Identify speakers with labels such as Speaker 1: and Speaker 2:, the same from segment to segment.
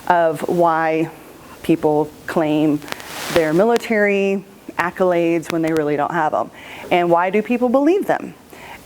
Speaker 1: of why people claim their military accolades when they really don't have them. And why do people believe them?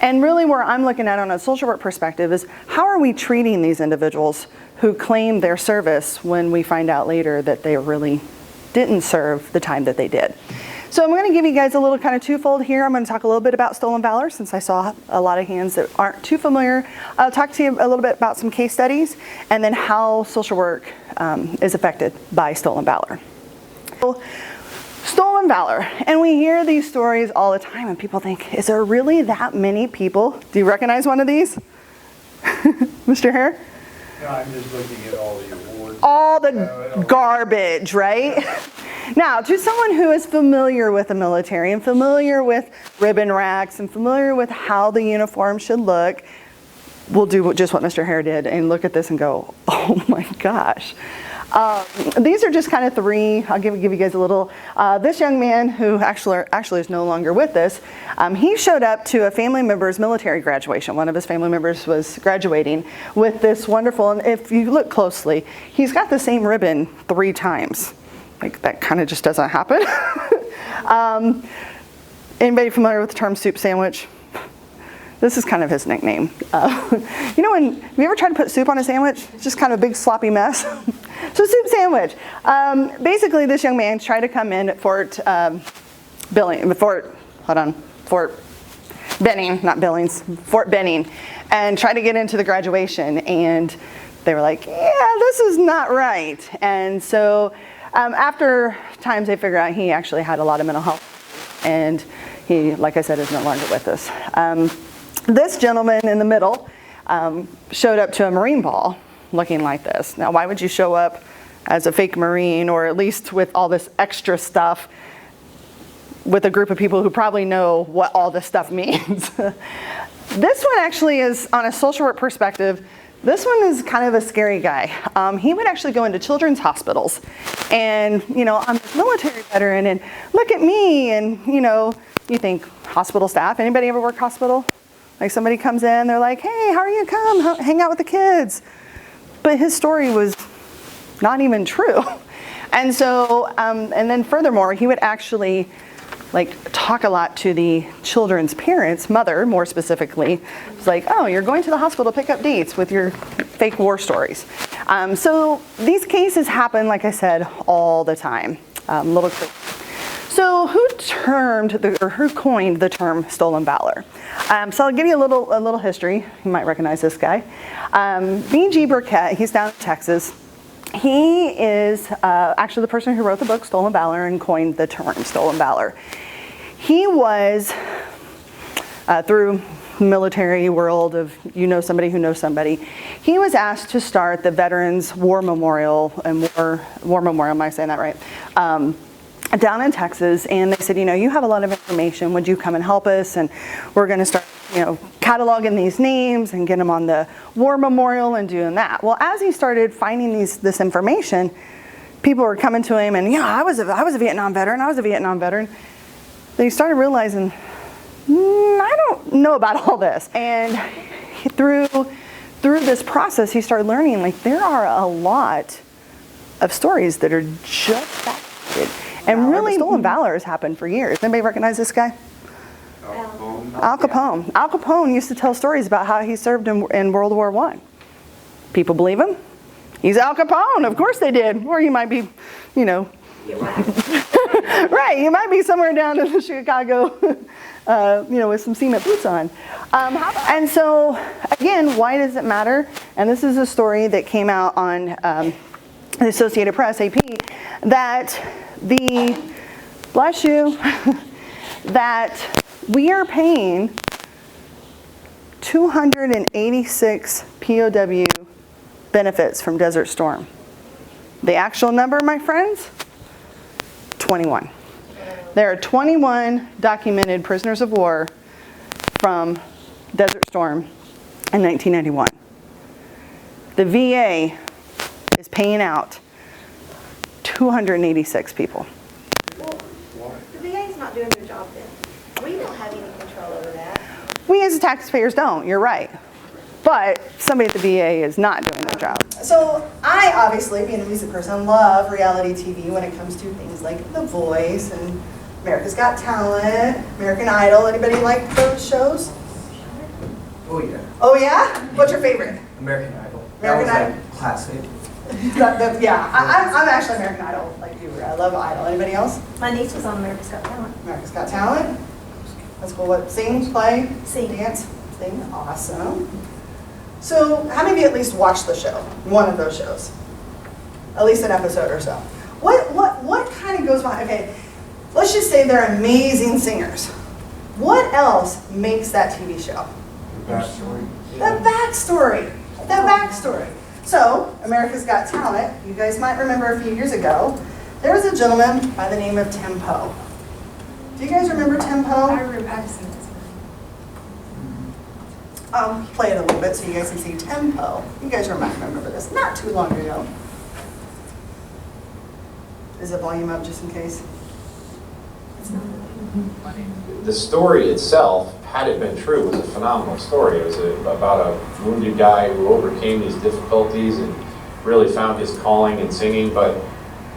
Speaker 1: And really where I'm looking at on a social work perspective is how are we treating these individuals who claim their service when we find out later that they really didn't serve the time that they did. So I'm going to give you guys a little kind of twofold here. I'm going to talk a little bit about stolen valor since I saw a lot of hands that aren't too familiar. I'll talk to you a little bit about some case studies and then how social work is affected by stolen valor. Stolen valor, and we hear these stories all the time and people think, is there really that many people? Do you recognize one of these? Mr. Hare?
Speaker 2: No, I'm just looking at all the awards.
Speaker 1: All the garbage, right? Now, to someone who is familiar with the military and familiar with ribbon racks and familiar with how the uniform should look, we'll do just what Mr. Hare did and look at this and go, oh my gosh. These are just kind of three. I'll give you guys a little. This young man who actually is no longer with us, he showed up to a family member's military graduation. One of his family members was graduating with this wonderful, and if you look closely, he's got the same ribbon 3 times. Like that kind of just doesn't happen. Anybody familiar with the term soup sandwich? This is kind of his nickname. You know when, have you ever tried to put soup on a sandwich? It's just kind of a big sloppy mess. So soup sandwich. Basically this young man tried to come in at Fort Benning, not Billings, Fort Benning, and try to get into the graduation. And they were like, yeah, this is not right. And so after times they figured out he actually had a lot of mental health. And he, like I said, is no longer with us. This gentleman in the middle showed up to a Marine ball looking like this. Now, why would you show up as a fake Marine, or at least with all this extra stuff, with a group of people who probably know what all this stuff means? This one actually is, on a social work perspective, this one is kind of a scary guy. He would actually go into children's hospitals and, you know, I'm a military veteran and look at me, and, you know, you think hospital staff, anybody ever work hospital? Like somebody comes in, they're like, hey, how are you? Come hang out with the kids. But his story was not even true. And so, and then furthermore, he would actually like talk a lot to the children's parents, mother more specifically. It's like, oh, you're going to the hospital to pick up dates with your fake war stories. So these cases happen, like I said, all the time. So who coined the term stolen valor? So I'll give you a little history. You might recognize this guy. B.G. Burkett, he's down in Texas. He is actually the person who wrote the book Stolen Valor and coined the term stolen valor. He was, through military world of you know somebody who knows somebody, he was asked to start the Veterans War Memorial, and War Memorial, am I saying that right? Down in Texas, and they said, you know, you have a lot of information, would you come and help us? And we're going to start, you know, cataloging these names and get them on the War Memorial and doing that. Well, as he started finding this information, people were coming to him and, yeah, I was a Vietnam veteran, Then he started realizing, I don't know about all this. And through this process, he started learning, like, there are a lot of stories that are just that good. And really, stolen valor has happened for years. Anybody recognize this guy? Al Capone. Al Capone used to tell stories about how he served in World War I. People believe him? He's Al Capone. Of course they did. Or you might be, you know. Right, you might be somewhere down in Chicago, you know, with some cement boots on. And so, again, why does it matter? And this is a story that came out on the Associated Press, AP, that that we are paying 286 POW benefits from Desert Storm. The actual number, my friends, 21. There are 21 documented prisoners of war from Desert Storm in 1991. The VA is paying out 286 people.
Speaker 3: Well, the VA's not doing their job then. We don't have any control over that.
Speaker 1: We as taxpayers don't, you're right. but somebody at the VA is not doing their job. So I obviously, being a music person, love reality TV when it comes to things like The Voice and America's Got Talent, American Idol. Anybody like those shows?
Speaker 4: Oh yeah,
Speaker 1: Oh yeah? What's your favorite?
Speaker 4: American Idol.
Speaker 1: American
Speaker 4: That was
Speaker 1: Idol?
Speaker 4: a classic.
Speaker 1: Yeah, I'm actually American Idol, like you. I love Idol. Anybody else?
Speaker 3: My niece was on America's Got Talent.
Speaker 1: America's Got Talent. That's cool. What? Sing, play,
Speaker 3: Sing.
Speaker 1: dance, sing. Awesome. So, how many of you at least watched the show? One of those shows, at least an episode or so. What kind of goes behind? Okay, let's just say they're amazing singers. What else makes that TV show?
Speaker 2: Backstory.
Speaker 1: The backstory. The backstory. So, America's Got Talent, you guys might remember a few years ago, there was a gentleman by the name of Tim Poe. Do you guys remember Tim Poe?
Speaker 3: I remember, I've seen this one.
Speaker 1: I'll play it a little bit so you guys can see Tim Poe. You guys might remember this, not too long ago. Is the volume up just in case?
Speaker 5: The story itself, had it been true, was a phenomenal story. It was about a wounded guy who overcame these difficulties and really found his calling in singing, but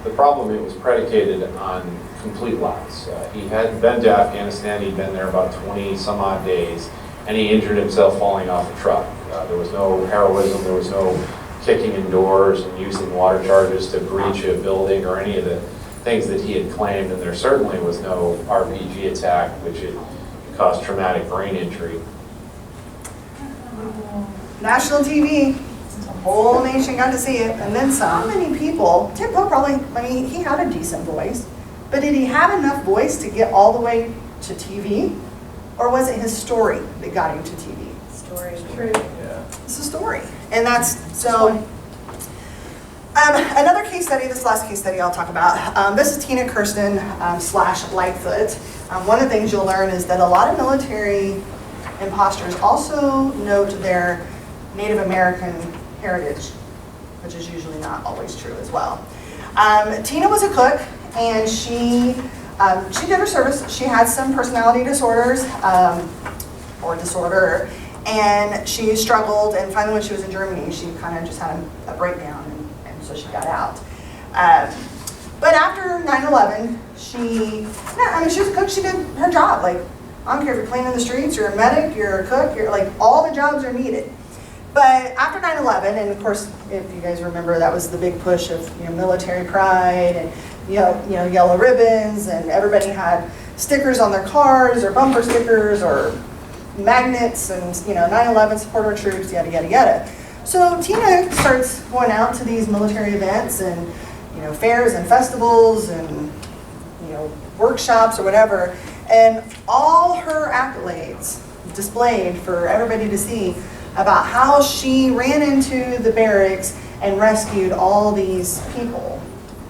Speaker 5: the problem, it was predicated on complete lies. He had been to Afghanistan, he'd been there about 20 some odd days, and he injured himself falling off a truck. There was no heroism, there was no kicking in doors and using water charges to breach a building or any of the things that he had claimed, and there certainly was no RPG attack, which had caused traumatic brain injury.
Speaker 1: National TV, the whole nation got to see it, and then some. How many people, Tim Poe probably, I mean, he had a decent voice, but did he have enough voice to get all the way to TV? Or was it his story that got him to TV?
Speaker 3: Story. True.
Speaker 4: Yeah.
Speaker 1: It's a story. And that's, so, another case study, this last case study I'll talk about, this is Tina Kirsten / Lightfoot. One of the things you'll learn is that a lot of military imposters also note their Native American heritage, which is usually not always true as well. Tina was a cook, and she did her service. She had some personality disorders, or disorder, and she struggled, and finally when she was in Germany, she kind of just had a breakdown, and so she got out. But after 9/11, she was a cook, she did her job. Like, I don't care if you're cleaning the streets, you're a medic, you're a cook, you're like, all the jobs are needed. But after 9/11, and of course, if you guys remember, that was the big push of military pride and yellow ribbons, and everybody had stickers on their cars or bumper stickers or magnets, and 9/11 support our troops, yada yada yada. So Tina starts going out to these military events and fairs and festivals and workshops or whatever, and all her accolades displayed for everybody to see about how she ran into the barracks and rescued all these people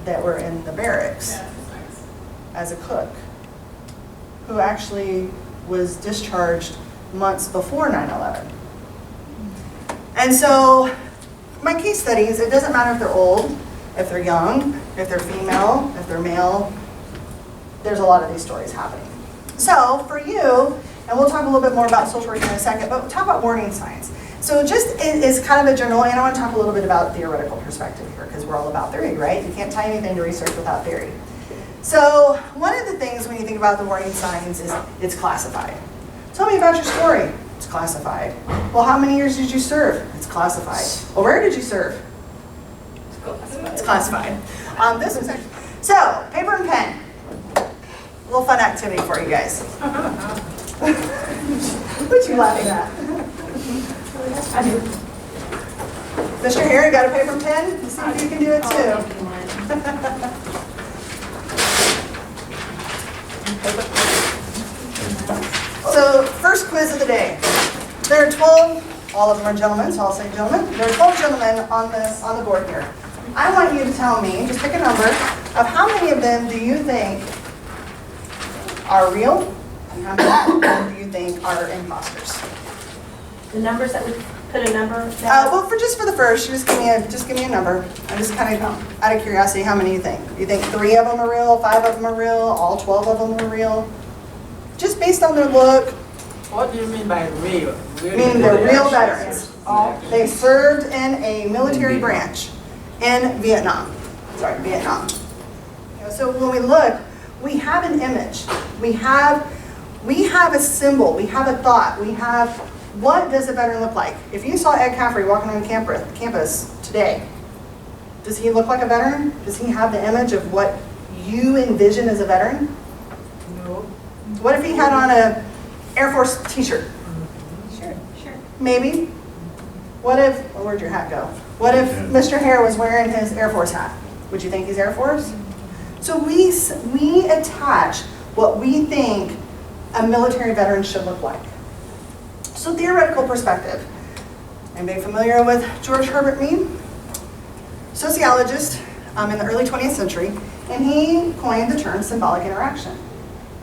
Speaker 1: that were in the barracks as a cook, who actually was discharged months before 9/11. And so my case studies, it doesn't matter if they're old, if they're young, if they're female, if they're male, there's a lot of these stories happening. So for you, and we'll talk a little bit more about social work in a second, but we'll talk about warning signs. So just is kind of a general, and I want to talk a little bit about theoretical perspective here, because we're all about theory, right? You can't tie anything to research without theory. So one of the things when you think about the warning signs is it's classified. Tell me about your story. It's classified. Well, how many years did you serve? It's classified. Well, where did you serve? It's classified. This is actually, so paper and pen. A little fun activity for you guys. What you laughing at?
Speaker 3: I do.
Speaker 1: Mr. Harry, got a paper and pen? Let's see if you can do it too. So, first quiz of the day. There are 12, all of them are gentlemen, so I'll say gentlemen. There are 12 gentlemen on the board here. I want you to tell me, just pick a number, of how many of them do you think are real, and how many of them do you think are imposters?
Speaker 3: The numbers that we put a number down.
Speaker 1: Well, for the first, you just give me a number. I'm just kind of out of curiosity, how many you think? Do you think 3 of them are real, 5 of them are real, all 12 of them are real? Just based on their look.
Speaker 6: What do you mean by real?
Speaker 1: meaning they're real veterans. They served in a military branch in Vietnam. Vietnam. So when we look, we have an image. We have a symbol. We have a thought. We have, what does a veteran look like? If you saw Ed Caffrey walking on campus today, does he look like a veteran? Does he have the image of what you envision as a veteran?
Speaker 3: No.
Speaker 1: What if he had on a Air Force t-shirt?
Speaker 3: Sure.
Speaker 1: Maybe. What if, well, where'd your hat go? What if Mr. Hare was wearing his Air Force hat? Would you think he's Air Force? So we attach what we think a military veteran should look like. So theoretical perspective. Anybody familiar with George Herbert Mead? Sociologist in the early 20th century, and he coined the term symbolic interaction.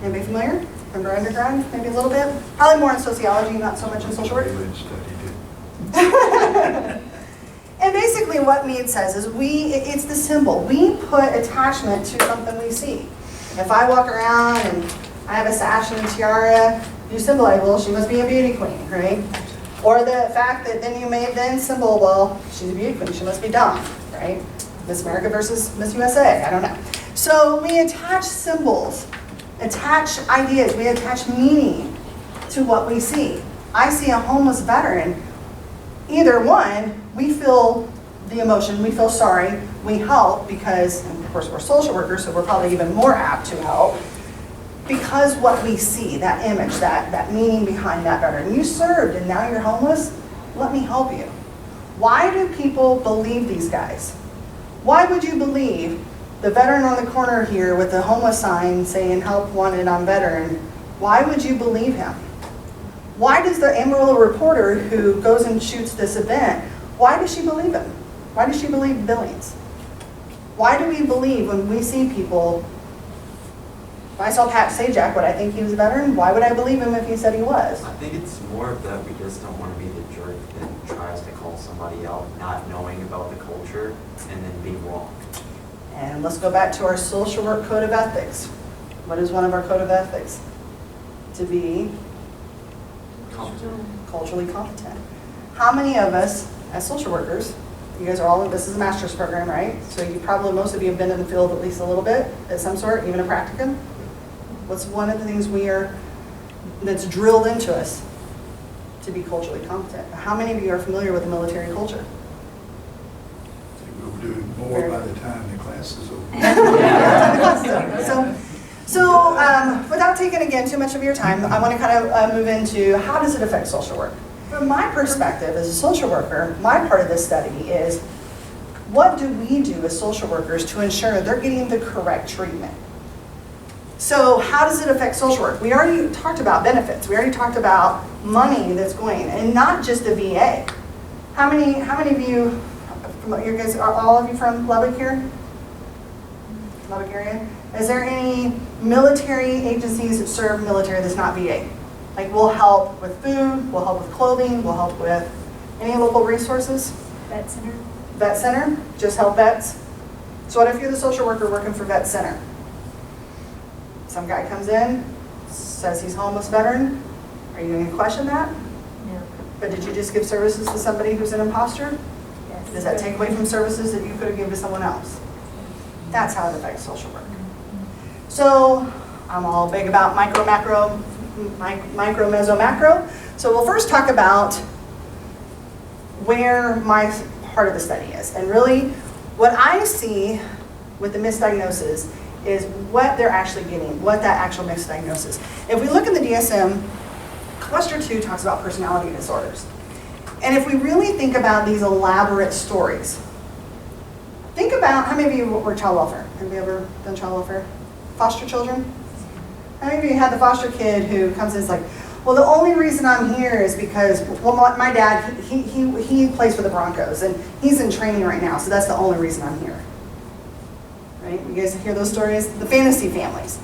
Speaker 1: Anybody familiar? Remember undergrad? Maybe a little bit? Probably more in sociology, not so much in social work. And basically what Mead says is it's the symbol. We put attachment to something we see. If I walk around and I have a sash and a tiara, you symbolize, well, she must be a beauty queen, right? Or the fact that then you may then symbol, well, she's a beauty queen, she must be dumb, right? Miss America versus Miss USA, I don't know. So we attach symbols, attach ideas, we attach meaning to what we see. I see a homeless veteran, either one, we feel the emotion, we feel sorry, we help because, and of course we're social workers, so we're probably even more apt to help, because what we see, that image, that meaning behind that veteran. You served and now you're homeless, let me help you. Why do people believe these guys? Why would you believe the veteran on the corner here with the homeless sign saying help wanted on veteran? Why would you believe him? Why does the Amarillo reporter who goes and shoots this event, why does she believe him? Why does she believe Billings? Why do we believe when we see people? If I saw Pat Sajak, would I think he was a veteran? Why would I believe him if he said he was?
Speaker 6: I think it's more of that we just don't want to be the jerk that tries to call somebody out not knowing about the culture and then being wrong.
Speaker 1: And let's go back to our social work code of ethics. What is one of our code of ethics? To be culturally competent. How many of us as social workers, you guys are all, this is a master's program, right? So you probably, most of you have been in the field at least a little bit, at some sort, even a practicum. What's one of the things that's drilled into us to be culturally competent? How many of you are familiar with the military culture?
Speaker 2: We'll do more by the time the class is over.
Speaker 1: So without taking again too much of your time, I want to kind of move into how does it affect social work? From my perspective as a social worker, my part of this study is what do we do as social workers to ensure they're getting the correct treatment? So how does it affect social work? We already talked about benefits. We already talked about money that's going, and not just the VA. How many of you, you guys, are all of you from Lubbock here? Lubbock area? Is there any military agencies that serve military that's not VA? Like we'll help with food, we'll help with clothing, we'll help with any local resources?
Speaker 3: Vet center.
Speaker 1: Vet center, just help vets. So what if you're the social worker working for vet center? Some guy comes in, says he's a homeless veteran. Are you going to question that?
Speaker 3: No.
Speaker 1: But did you just give services to somebody who's an imposter?
Speaker 3: Yes.
Speaker 1: Does that take away from services that you could have given to someone else? That's how it affects social work. So I'm all big about micro, meso, macro. So we'll first talk about where my part of the study is. And really, what I see with the misdiagnosis is what they're actually getting, what that actual misdiagnosis. If we look in the DSM, cluster 2 talks about personality disorders. And if we really think about these elaborate stories, think about, how many of you were child welfare? Have you ever done child welfare? Foster children? How many of you had the foster kid who comes in and is like, well, the only reason I'm here is because, well, my dad, he plays for the Broncos, and he's in training right now, so that's the only reason I'm here. Right? You guys hear those stories? The fantasy families.